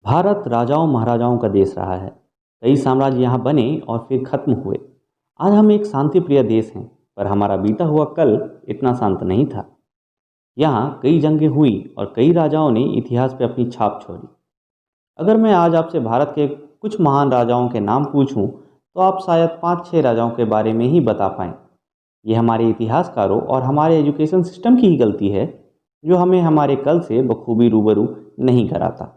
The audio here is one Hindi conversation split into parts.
भारत राजाओं महाराजाओं का देश रहा है। कई साम्राज्य यहाँ बने और फिर खत्म हुए। आज हम एक शांति प्रिय देश हैं, पर हमारा बीता हुआ कल इतना शांत नहीं था। यहाँ कई जंगें हुई और कई राजाओं ने इतिहास पे अपनी छाप छोड़ी। अगर मैं आज आपसे भारत के कुछ महान राजाओं के नाम पूछूं, तो आप शायद 5-6 राजाओं के बारे में ही बता पाएं। ये हमारे इतिहासकारों और हमारे एजुकेशन सिस्टम की ही गलती है, जो हमें हमारे कल से बखूबी रूबरू नहीं कराता।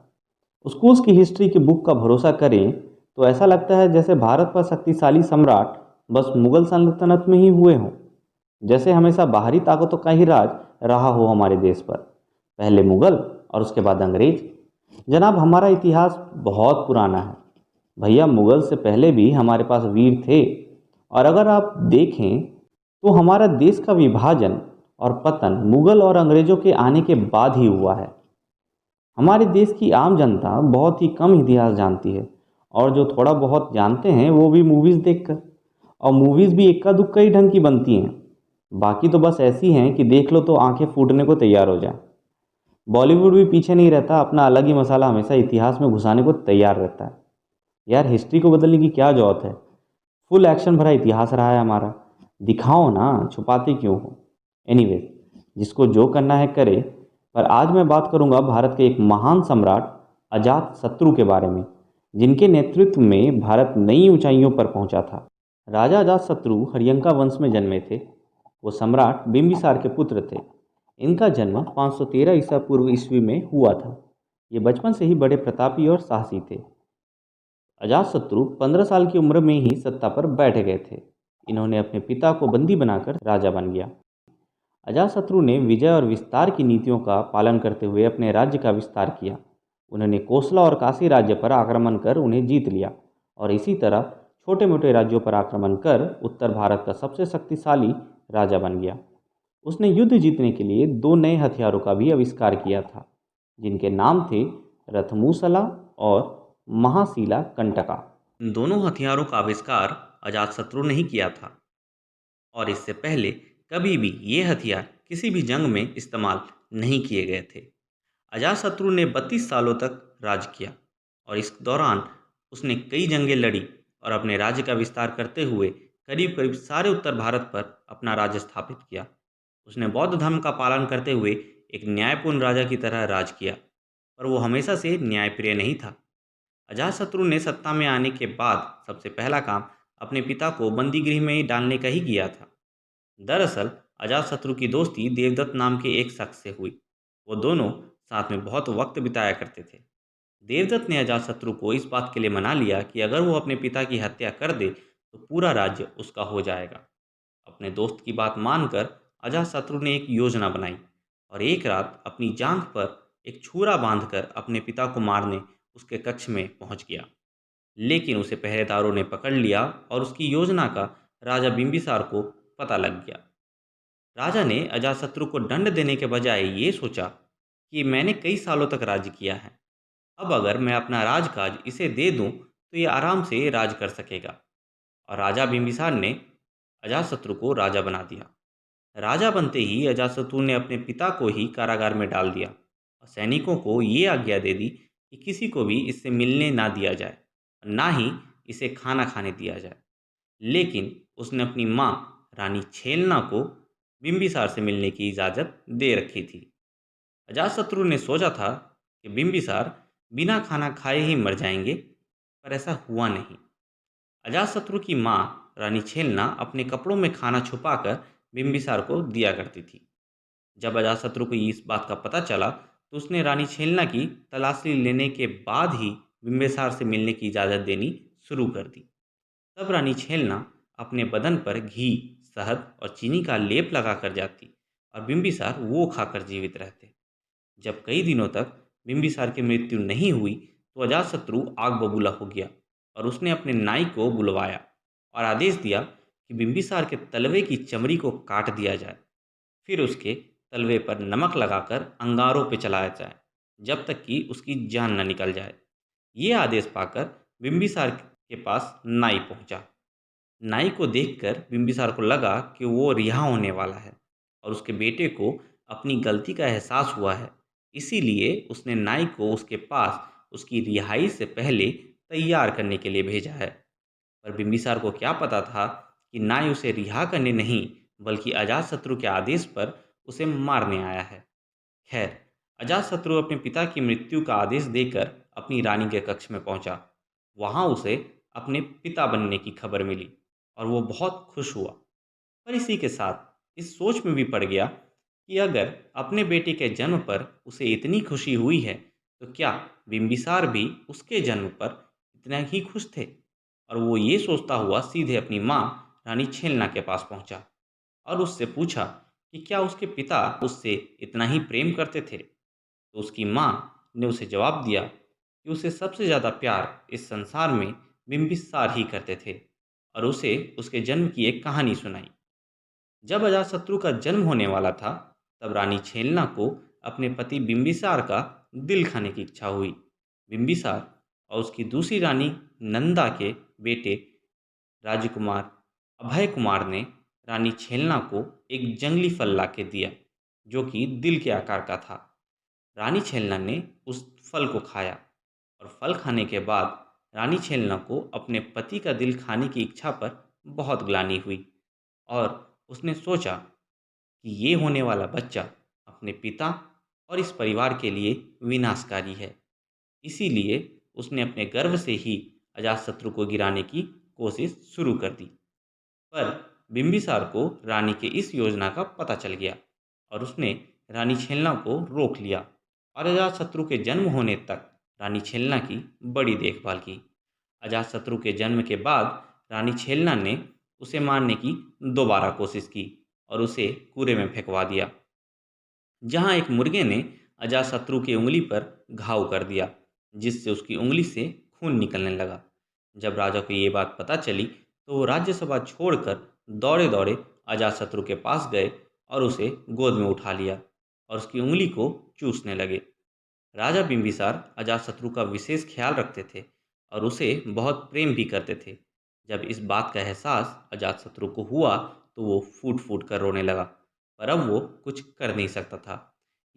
स्कूल्स की हिस्ट्री की बुक का भरोसा करें तो ऐसा लगता है जैसे भारत पर शक्तिशाली सम्राट बस मुगल सल्तनत में ही हुए हों। जैसे हमेशा बाहरी ताकतों का ही राज रहा हो हमारे देश पर, पहले मुगल और उसके बाद अंग्रेज। जनाब, हमारा इतिहास बहुत पुराना है भैया। मुगल से पहले भी हमारे पास वीर थे। और अगर आप देखें तो हमारा देश का विभाजन और पतन मुगल और अंग्रेजों के आने के बाद ही हुआ है। हमारे देश की आम जनता बहुत ही कम इतिहास जानती है, और जो थोड़ा बहुत जानते हैं वो भी मूवीज़ देखकर। और मूवीज़ भी इक्का दुक्का ही ढंग की बनती हैं। बाकी तो बस ऐसी हैं कि देख लो तो आंखें फूटने को तैयार हो जाएं। बॉलीवुड भी पीछे नहीं रहता, अपना अलग ही मसाला हमेशा इतिहास में घुसाने को तैयार रहता है। यार, हिस्ट्री को बदलने की क्या जरूरत है? फुल एक्शन भरा इतिहास रहा है हमारा। दिखाओ ना, छुपाते क्यों हो? एनीवेज, जिसको जो करना है करे। पर आज मैं बात करूंगा भारत के एक महान सम्राट अजात शत्रु के बारे में, जिनके नेतृत्व में भारत नई ऊंचाइयों पर पहुंचा था। राजा अजात शत्रु हरियंका वंश में जन्मे थे। वो सम्राट बिंबिसार के पुत्र थे। इनका जन्म 513 ईसा पूर्व ईस्वी में हुआ था। ये बचपन से ही बड़े प्रतापी और साहसी थे। अजातशत्रु 15 साल की उम्र में ही सत्ता पर बैठ गए थे। इन्होंने अपने पिता को बंदी बनाकर राजा बन गया। अजातशत्रु ने विजय और विस्तार की नीतियों का पालन करते हुए अपने राज्य का विस्तार किया। उन्होंने कोसला और काशी राज्य पर आक्रमण कर उन्हें जीत लिया, और इसी तरह छोटे मोटे राज्यों पर आक्रमण कर उत्तर भारत का सबसे शक्तिशाली राजा बन गया। उसने युद्ध जीतने के लिए दो नए हथियारों का भी आविष्कार किया था, जिनके नाम थे रथमूसला और महाशिला कंटका। इन दोनों हथियारों का आविष्कार अजातशत्रु ने ही किया था, और इससे पहले कभी भी ये हथियार किसी भी जंग में इस्तेमाल नहीं किए गए थे। अजातशत्रु ने 32 सालों तक राज किया, और इस दौरान उसने कई जंगें लड़ी और अपने राज्य का विस्तार करते हुए करीब करीब सारे उत्तर भारत पर अपना राज्य स्थापित किया। उसने बौद्ध धर्म का पालन करते हुए एक न्यायपूर्ण राजा की तरह राज किया, पर वो हमेशा से न्यायप्रिय नहीं था। अजातशत्रु ने सत्ता में आने के बाद सबसे पहला काम अपने पिता को बंदी गृह में ही डालने का ही किया था। दरअसल अजातशत्रु की दोस्ती देवदत्त नाम के एक शख्स से हुई। वो दोनों साथ में बहुत वक्त बिताया करते थे। देवदत्त ने अजातशत्रु को इस बात के लिए मना लिया कि अगर वो अपने पिता की हत्या कर दे तो पूरा राज्य उसका हो जाएगा। अपने दोस्त की बात मानकर अजातशत्रु ने एक योजना बनाई, और एक रात अपनी जांघ पर एक छुरा बांधकर अपने पिता को मारने उसके कक्ष में पहुंच गया। लेकिन उसे पहरेदारों ने पकड़ लिया, और उसकी योजना का राजा बिंबिसार को पता लग गया। राजा ने अजातशत्रु को दंड देने के बजाय ये सोचा कि मैंने कई सालों तक राज्य किया है, अब अगर मैं अपना राजकाज इसे दे दूं तो ये आराम से राज कर सकेगा। और राजा बिंबिसार ने अजातशत्रु को राजा बना दिया। राजा बनते ही अजातशत्रु ने अपने पिता को ही कारागार में डाल दिया, और सैनिकों को ये आज्ञा दे दी कि किसी को भी इससे मिलने ना दिया जाए, ना ही इसे खाना खाने दिया जाए। लेकिन उसने अपनी माँ रानी छेलना को बिंबिसार से मिलने की इजाज़त दे रखी थी। अजातशत्रु ने सोचा था कि बिंबिसार बिना खाना खाए ही मर जाएंगे, पर ऐसा हुआ नहीं। अजातशत्रु की माँ रानी छेलना अपने कपड़ों में खाना छुपाकर बिंबिसार को दिया करती थी। जब अजातशत्रु को इस बात का पता चला तो उसने रानी छेलना की तलाशी लेने के बाद ही बिंबिसार से मिलने की इजाज़त देनी शुरू कर दी। तब रानी छेलना अपने बदन पर घी, शहद और चीनी का लेप लगा कर जाती, और बिंबिसार वो खाकर जीवित रहते। जब कई दिनों तक बिंबिसार की मृत्यु नहीं हुई तो अजातशत्रु आग बबूला हो गया, और उसने अपने नाई को बुलवाया और आदेश दिया कि बिंबिसार के तलवे की चमड़ी को काट दिया जाए, फिर उसके तलवे पर नमक लगाकर अंगारों पर चलाया जाए जब तक कि उसकी जान न निकल जाए। ये आदेश पाकर बिंबिसार के पास नाई पहुंचा। नाई को देखकर बिंबिसार को लगा कि वो रिहा होने वाला है, और उसके बेटे को अपनी गलती का एहसास हुआ है। इसीलिए उसने नाई को उसके पास उसकी रिहाई से पहले तैयार करने के लिए भेजा है। पर बिंबिसार को क्या पता था कि नाय उसे रिहा करने नहीं बल्कि अजातशत्रु के आदेश पर उसे मारने आया है। खैर, अजातशत्रु अपने पिता की मृत्यु का आदेश देकर अपनी रानी के कक्ष में पहुंचा। वहां उसे अपने पिता बनने की खबर मिली और वो बहुत खुश हुआ। पर इसी के साथ इस सोच में भी पड़ गया कि अगर अपने बेटे के जन्म पर उसे इतनी खुशी हुई है तो क्या बिंबिसार भी उसके जन्म पर इतना ही खुश थे। और वो ये सोचता हुआ सीधे अपनी माँ रानी छेलना के पास पहुंचा और उससे पूछा कि क्या उसके पिता उससे इतना ही प्रेम करते थे। तो उसकी माँ ने उसे जवाब दिया कि उसे सबसे ज़्यादा प्यार इस संसार में बिंबिसार ही करते थे और उसे उसके जन्म की एक कहानी सुनाई। जब अजातशत्रु का जन्म होने वाला था तब रानी छेलना को अपने पति बिंबिसार का दिल खाने की इच्छा हुई। बिंबिसार और उसकी दूसरी रानी नंदा के बेटे राजकुमार अभय कुमार ने रानी छेलना को एक जंगली फल ला के दिया जो कि दिल के आकार का था। रानी छेलना ने उस फल को खाया और फल खाने के बाद रानी छेलना को अपने पति का दिल खाने की इच्छा पर बहुत ग्लानि हुई और उसने सोचा कि ये होने वाला बच्चा अपने पिता और इस परिवार के लिए विनाशकारी है। इसीलिए उसने अपने गर्भ से ही अजातशत्रु को गिराने की कोशिश शुरू कर दी। पर बिंबिसार को रानी के इस योजना का पता चल गया और उसने रानी छेलना को रोक लिया और अजातशत्रु के जन्म होने तक रानी छेलना की बड़ी देखभाल की। अजातशत्रु के जन्म के बाद रानी छेलना ने उसे मारने की दोबारा कोशिश की और उसे कूड़े में फेंकवा दिया, जहां एक मुर्गे ने अजातशत्रु की उंगली पर घाव कर दिया जिससे उसकी उंगली से खून निकलने लगा। जब राजा को ये बात पता चली तो वो राज्यसभा छोड़कर दौड़े दौड़े अजातशत्रु के पास गए और उसे गोद में उठा लिया और उसकी उंगली को चूसने लगे। राजा बिंबिसार अजातशत्रु का विशेष ख्याल रखते थे और उसे बहुत प्रेम भी करते थे। जब इस बात का एहसास अजातशत्रु को हुआ तो वो फूट फूट कर रोने लगा, पर अब वो कुछ कर नहीं सकता था।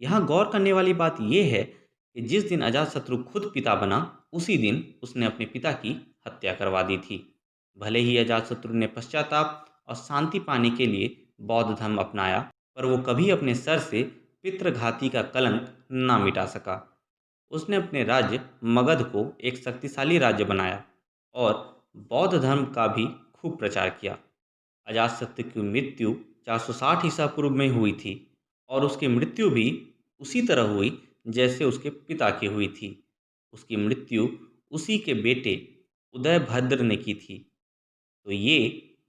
यहाँ गौर करने वाली बात यह है कि जिस दिन अजातशत्रु खुद पिता बना उसी दिन उसने अपने पिता की हत्या करवा दी थी। भले ही अजातशत्रु ने पश्चाताप और शांति पाने के लिए बौद्ध धर्म अपनाया, पर वो कभी अपने सर से पितृघाती का कलंक ना मिटा सका। उसने अपने राज्य मगध को एक शक्तिशाली राज्य बनाया और बौद्ध धर्म का भी खूब प्रचार किया। अजातशत्रु की मृत्यु 460 ईसा पूर्व में हुई थी और उसकी मृत्यु भी उसी तरह हुई जैसे उसके पिता की हुई थी। उसकी मृत्यु उसी के बेटे उदयभद्र ने की थी। तो ये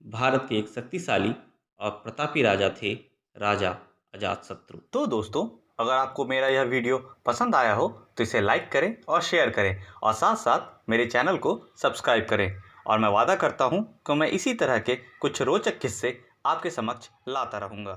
भारत के एक शक्तिशाली और प्रतापी राजा थे, राजा अजातशत्रु। तो दोस्तों, अगर आपको मेरा यह वीडियो पसंद आया हो तो इसे लाइक करें और शेयर करें और साथ साथ मेरे चैनल को सब्सक्राइब करें। और मैं वादा करता हूँ कि मैं इसी तरह के कुछ रोचक किस्से आपके समक्ष लाता रहूँगा।